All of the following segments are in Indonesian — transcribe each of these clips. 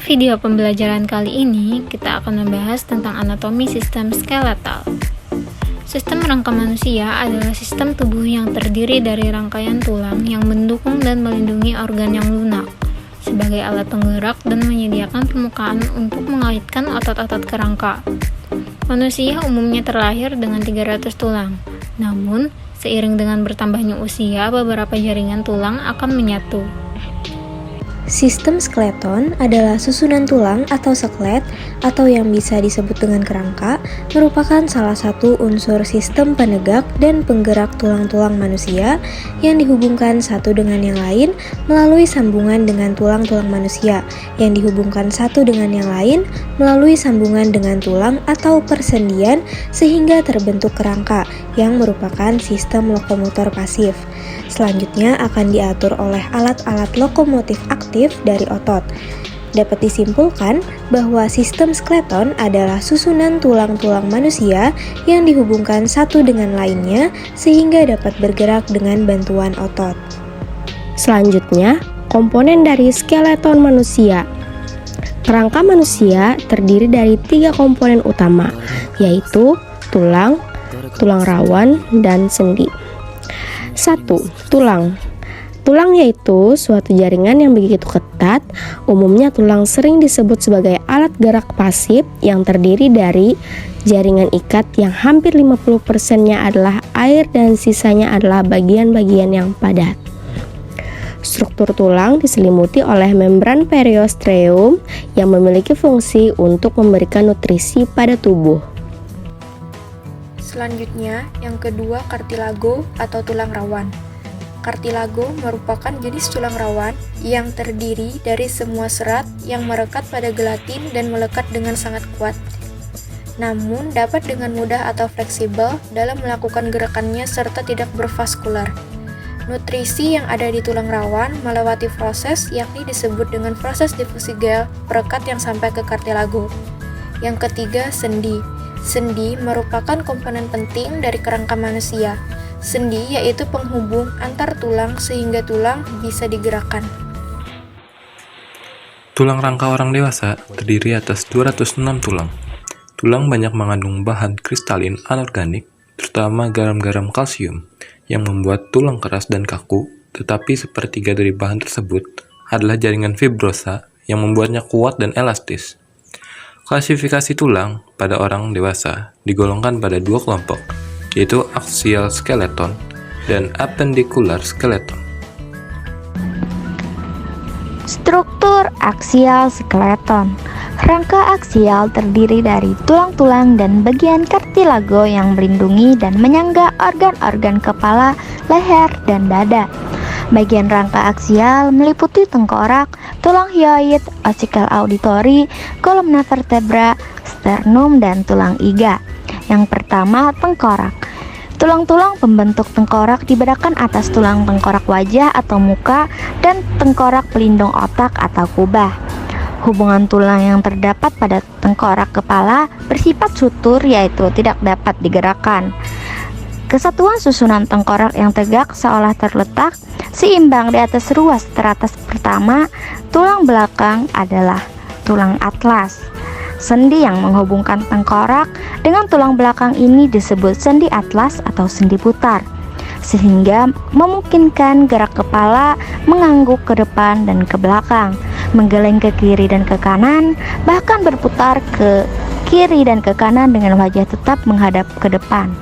video pembelajaran kali ini, kita akan membahas tentang anatomi sistem skeletal. Sistem rangka manusia adalah sistem tubuh yang terdiri dari rangkaian tulang yang mendukung dan melindungi organ yang lunak, sebagai alat penggerak dan menyediakan permukaan untuk mengaitkan otot-otot ke rangka. Manusia umumnya terlahir dengan 300 tulang, namun seiring dengan bertambahnya usia, beberapa jaringan tulang akan menyatu. Sistem skeleton adalah susunan tulang atau skelet atau yang bisa disebut dengan kerangka, merupakan salah satu unsur sistem penegak dan penggerak tulang-tulang manusia yang dihubungkan satu dengan yang lain melalui sambungan dengan tulang-tulang manusia yang dihubungkan satu dengan yang lain melalui sambungan dengan tulang atau persendian sehingga terbentuk kerangka yang merupakan sistem lokomotor pasif. Selanjutnya akan diatur oleh alat-alat lokomotif aktif dari otot. Dapat disimpulkan bahwa sistem skeleton adalah susunan tulang-tulang manusia yang dihubungkan satu dengan lainnya sehingga dapat bergerak dengan bantuan otot. Selanjutnya, komponen dari skeleton manusia. Kerangka manusia terdiri dari 3 komponen utama, yaitu tulang, tulang rawan, dan sendi. 1. Tulang. Tulang yaitu suatu jaringan yang begitu ketat. Umumnya tulang sering disebut sebagai alat gerak pasif yang terdiri dari jaringan ikat yang hampir 50%-nya adalah air dan sisanya adalah bagian-bagian yang padat. Struktur tulang diselimuti oleh membran periosteum yang memiliki fungsi untuk memberikan nutrisi pada tubuh. Selanjutnya, yang kedua kartilago atau tulang rawan. Kartilago merupakan jenis tulang rawan yang terdiri dari semua serat yang merekat pada gelatin dan melekat dengan sangat kuat. Namun, dapat dengan mudah atau fleksibel dalam melakukan gerakannya serta tidak bervaskular. Nutrisi yang ada di tulang rawan melewati proses yakni disebut dengan proses difusi gel perekat yang sampai ke kartilago. Yang ketiga, sendi. Sendi merupakan komponen penting dari kerangka manusia. Sendi yaitu penghubung antar tulang sehingga tulang bisa digerakkan. Tulang rangka orang dewasa terdiri atas 206 tulang. Tulang banyak mengandung bahan kristalin anorganik, terutama garam-garam kalsium, yang membuat tulang keras dan kaku, tetapi sepertiga dari bahan tersebut adalah jaringan fibrosa yang membuatnya kuat dan elastis. Klasifikasi tulang pada orang dewasa digolongkan pada 2 kelompok, yaitu axial skeleton dan appendicular skeleton. Struktur aksial skeleton. Rangka aksial terdiri dari tulang-tulang dan bagian kartilago yang melindungi dan menyangga organ-organ kepala, leher, dan dada. Bagian rangka aksial meliputi tengkorak, tulang hyoid, ocikel auditory, kolumna vertebra, sternum, dan tulang iga. Yang pertama, tengkorak. Tulang-tulang pembentuk tengkorak dibedakan atas tulang tengkorak wajah atau muka dan tengkorak pelindung otak atau kubah. Hubungan tulang yang terdapat pada tengkorak kepala bersifat sutur yaitu tidak dapat digerakkan. Kesatuan susunan tengkorak yang tegak seolah terletak seimbang di atas ruas teratas pertama. Tulang belakang adalah tulang atlas. Sendi yang menghubungkan tengkorak dengan tulang belakang ini disebut sendi atlas atau sendi putar, sehingga memungkinkan gerak kepala mengangguk ke depan dan ke belakang, menggeleng ke kiri dan ke kanan, bahkan berputar ke kiri dan ke kanan dengan wajah tetap menghadap ke depan.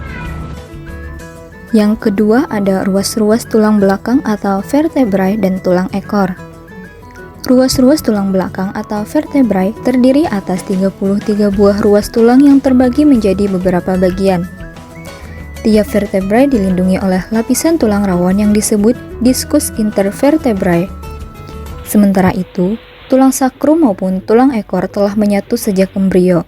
Yang kedua ada ruas-ruas tulang belakang atau vertebrae dan tulang ekor. Ruas-ruas tulang belakang atau vertebrae terdiri atas 33 buah ruas tulang yang terbagi menjadi beberapa bagian. Tiap vertebrae dilindungi oleh lapisan tulang rawan yang disebut discus intervertebrae. Sementara itu, tulang sakrum maupun tulang ekor telah menyatu sejak embrio.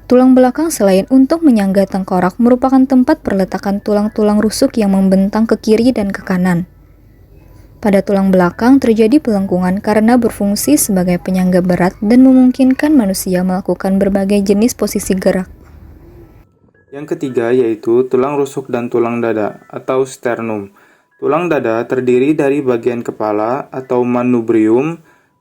Tulang belakang selain untuk menyangga tengkorak merupakan tempat perletakan tulang-tulang rusuk yang membentang ke kiri dan ke kanan. Pada tulang belakang terjadi pelengkungan karena berfungsi sebagai penyangga berat dan memungkinkan manusia melakukan berbagai jenis posisi gerak. Yang ketiga yaitu tulang rusuk dan tulang dada atau sternum. Tulang dada terdiri dari bagian kepala atau manubrium,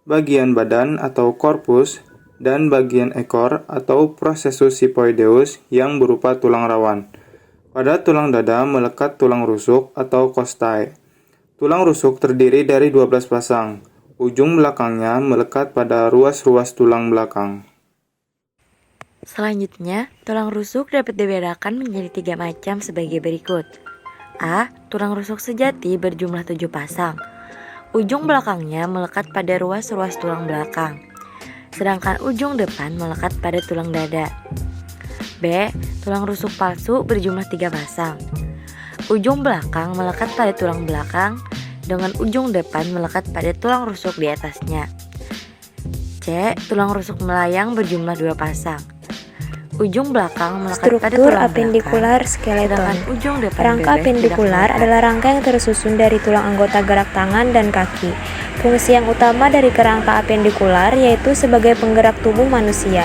bagian badan atau korpus, dan bagian ekor atau processus siphoideus yang berupa tulang rawan. Pada tulang dada melekat tulang rusuk atau costae. Tulang rusuk terdiri dari 12 pasang. Ujung belakangnya melekat pada ruas-ruas tulang belakang. Selanjutnya, tulang rusuk dapat dibedakan menjadi 3 macam sebagai berikut. A. Tulang rusuk sejati berjumlah 7 pasang. Ujung belakangnya melekat pada ruas-ruas tulang belakang, sedangkan ujung depan melekat pada tulang dada. B. Tulang rusuk palsu berjumlah 3 pasang. Ujung belakang melekat pada tulang belakang, dengan ujung depan melekat pada tulang rusuk di atasnya. C. Tulang rusuk melayang berjumlah 2 pasang. Ujung belakang melekat pada Struktur tulang apendikular belakang, skeleton. sedangkan ujung depan Rangka bebek apendikular tidak adalah rangka yang tersusun dari tulang anggota gerak tangan dan kaki. Fungsi yang utama dari kerangka apendikular yaitu sebagai penggerak tubuh manusia.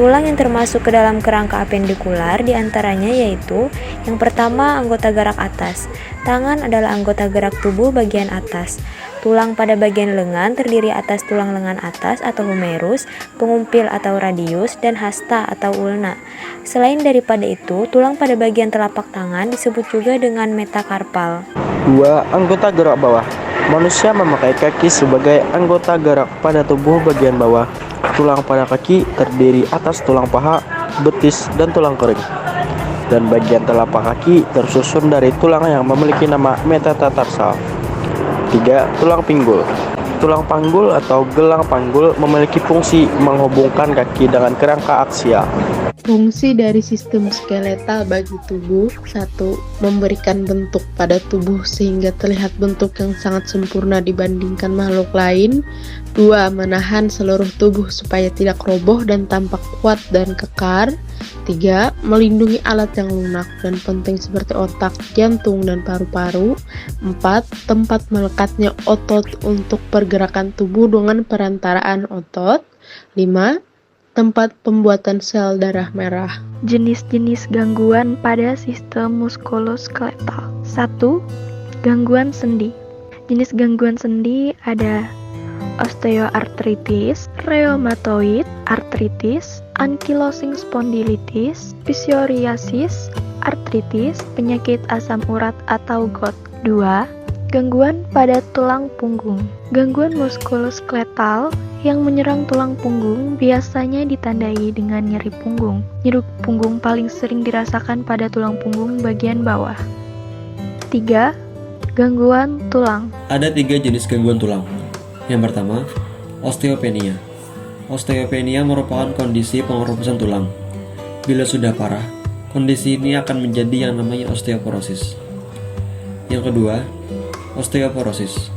Tulang yang termasuk ke dalam kerangka apendikular diantaranya yaitu yang pertama anggota gerak atas. Tangan adalah anggota gerak tubuh bagian atas. Tulang pada bagian lengan terdiri atas tulang lengan atas atau humerus, pengumpil atau radius, dan hasta atau ulna. Selain daripada itu, tulang pada bagian telapak tangan disebut juga dengan metakarpal. 2. Anggota gerak bawah. Manusia memakai kaki sebagai anggota gerak pada tubuh bagian bawah. Tulang pada kaki terdiri atas tulang paha, betis, dan tulang kering. Dan bagian telapak kaki tersusun dari tulang yang memiliki nama metatarsal. 3. Tulang pinggul. Tulang panggul atau gelang panggul memiliki fungsi menghubungkan kaki dengan kerangka aksial. Fungsi dari sistem skeletal bagi tubuh: 1. Memberikan bentuk pada tubuh sehingga terlihat bentuk yang sangat sempurna dibandingkan makhluk lain. 2. Menahan seluruh tubuh supaya tidak roboh dan tampak kuat dan kekar. 3. Melindungi alat yang lunak dan penting seperti otak, jantung, dan paru-paru. 4. Tempat melekatnya otot untuk pergerakan tubuh dengan perantaraan otot. 5. Tempat pembuatan sel darah merah. Jenis-jenis gangguan pada sistem muskuloskeletal. 1. Gangguan sendi. Jenis gangguan sendi ada osteoartritis, rheumatoid arthritis, ankylosing spondylitis, psoriasis, artritis, penyakit asam urat atau GOUT. 2. Gangguan pada tulang punggung. Gangguan muskuloskeletal yang menyerang tulang punggung biasanya ditandai dengan nyeri punggung. Nyeri punggung paling sering dirasakan pada tulang punggung bagian bawah. 3. Gangguan tulang. Ada 3 jenis gangguan tulang. Yang pertama, osteopenia. Osteopenia merupakan kondisi pengeroposan tulang. Bila sudah parah, kondisi ini akan menjadi yang namanya osteoporosis. Yang kedua, osteoporosis.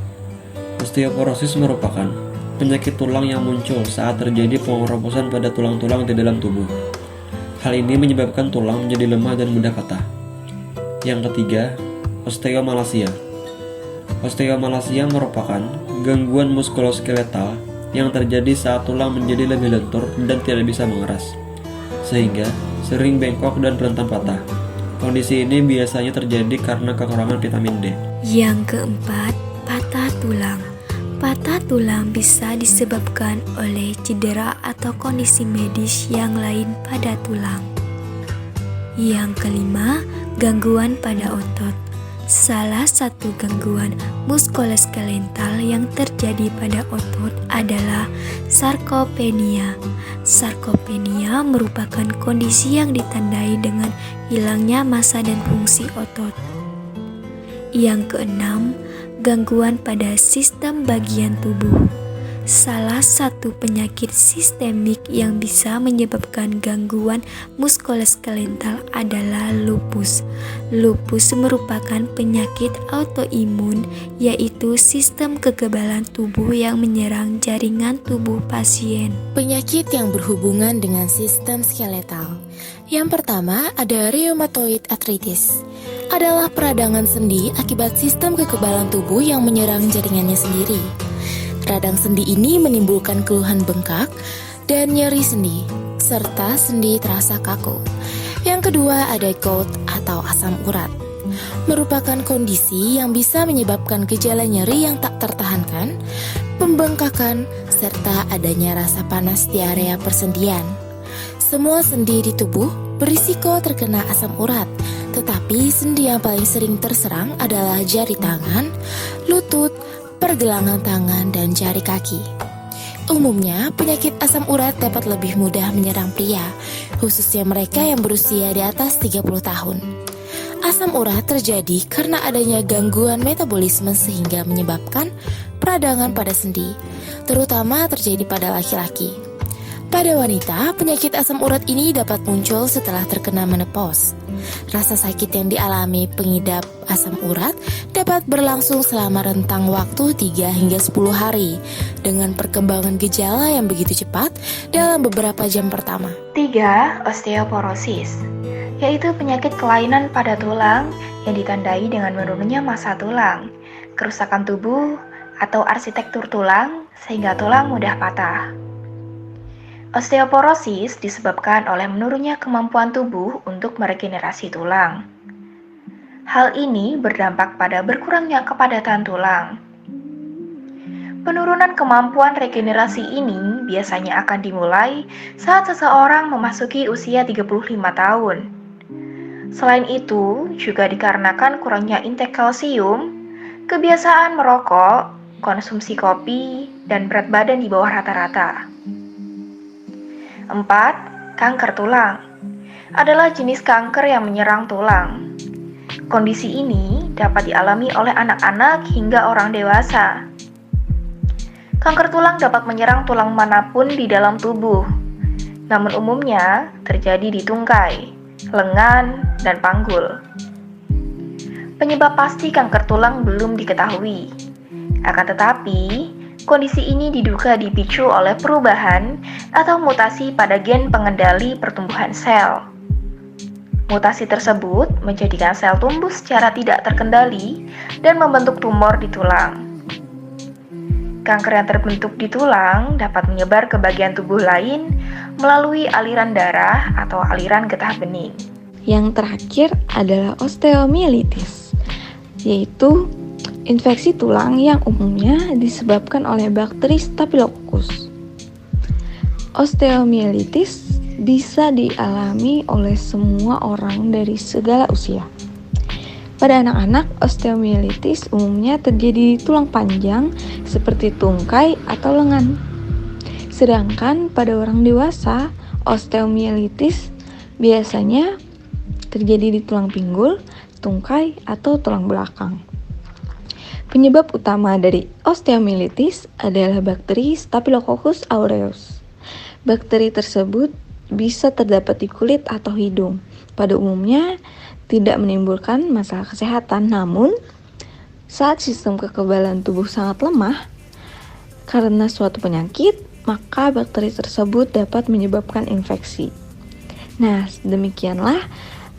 Osteoporosis merupakan penyakit tulang yang muncul saat terjadi pengeroposan pada tulang-tulang di dalam tubuh. Hal ini menyebabkan tulang menjadi lemah dan mudah patah. Yang ketiga, osteomalacia. Osteomalacia merupakan gangguan muskuloskeletal yang terjadi saat tulang menjadi lebih lentur dan tidak bisa mengeras, sehingga sering bengkok dan rentan patah. Kondisi ini biasanya terjadi karena kekurangan vitamin D. Yang keempat, patah tulang. Patah tulang bisa disebabkan oleh cedera atau kondisi medis yang lain pada tulang. Yang kelima, gangguan pada otot. Salah satu gangguan muskuloskeletal yang terjadi pada otot adalah sarkopenia. Sarkopenia merupakan kondisi yang ditandai dengan hilangnya massa dan fungsi otot. Yang keenam, gangguan pada sistem bagian tubuh. Salah satu penyakit sistemik yang bisa menyebabkan gangguan muskuloskeletal adalah lupus. Lupus merupakan penyakit autoimun, yaitu sistem kekebalan tubuh yang menyerang jaringan tubuh pasien. Penyakit yang berhubungan dengan sistem skeletal. Yang pertama ada rheumatoid arthritis. Adalah peradangan sendi akibat sistem kekebalan tubuh yang menyerang jaringannya sendiri. Radang sendi ini menimbulkan keluhan bengkak dan nyeri sendi, serta sendi terasa kaku. Yang kedua ada gout atau asam urat. Merupakan kondisi yang bisa menyebabkan gejala nyeri yang tak tertahankan, pembengkakan, serta adanya rasa panas di area persendian. Semua sendi di tubuh berisiko terkena asam urat, tetapi sendi yang paling sering terserang adalah jari tangan, lutut, pergelangan tangan, dan jari kaki. Umumnya, penyakit asam urat dapat lebih mudah menyerang pria, khususnya mereka yang berusia di atas 30 tahun. Asam urat terjadi karena adanya gangguan metabolisme sehingga menyebabkan peradangan pada sendi, terutama terjadi pada laki-laki. Pada wanita, penyakit asam urat ini dapat muncul setelah terkena menopause. Rasa sakit yang dialami pengidap asam urat dapat berlangsung selama rentang waktu 3 hingga 10 hari dengan perkembangan gejala yang begitu cepat dalam beberapa jam pertama. 3. Osteoporosis, yaitu penyakit kelainan pada tulang yang ditandai dengan menurunnya massa tulang, kerusakan tubuh, atau arsitektur tulang sehingga tulang mudah patah. Osteoporosis disebabkan oleh menurunnya kemampuan tubuh untuk meregenerasi tulang. Hal ini berdampak pada berkurangnya kepadatan tulang. Penurunan kemampuan regenerasi ini biasanya akan dimulai saat seseorang memasuki usia 35 tahun. Selain itu, juga dikarenakan kurangnya intake kalsium, kebiasaan merokok, konsumsi kopi, dan berat badan di bawah rata-rata. 4. Kanker tulang adalah jenis kanker yang menyerang tulang. Kondisi ini dapat dialami oleh anak-anak hingga orang dewasa. Kanker tulang dapat menyerang tulang manapun di dalam tubuh, namun umumnya terjadi di tungkai, lengan, dan panggul. Penyebab pasti kanker tulang belum diketahui. Akan tetapi, kondisi ini diduga dipicu oleh perubahan atau mutasi pada gen pengendali pertumbuhan sel. Mutasi tersebut menjadikan sel tumbuh secara tidak terkendali dan membentuk tumor di tulang. Kanker yang terbentuk di tulang dapat menyebar ke bagian tubuh lain melalui aliran darah atau aliran getah bening. Yang terakhir adalah osteomielitis, yaitu infeksi tulang yang umumnya disebabkan oleh bakteri Staphylococcus. Osteomielitis bisa dialami oleh semua orang dari segala usia. Pada anak-anak, osteomielitis umumnya terjadi di tulang panjang seperti tungkai atau lengan. Sedangkan pada orang dewasa, osteomielitis biasanya terjadi di tulang pinggul, tungkai, atau tulang belakang. Penyebab utama dari osteomielitis adalah bakteri Staphylococcus aureus. Bakteri tersebut bisa terdapat di kulit atau hidung. Pada umumnya tidak menimbulkan masalah kesehatan, namun saat sistem kekebalan tubuh sangat lemah karena suatu penyakit, maka bakteri tersebut dapat menyebabkan infeksi. Nah, demikianlah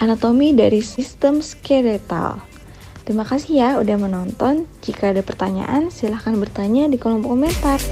anatomi dari sistem skeletal. Terima kasih ya udah menonton. Jika ada pertanyaan, silahkan bertanya di kolom komentar.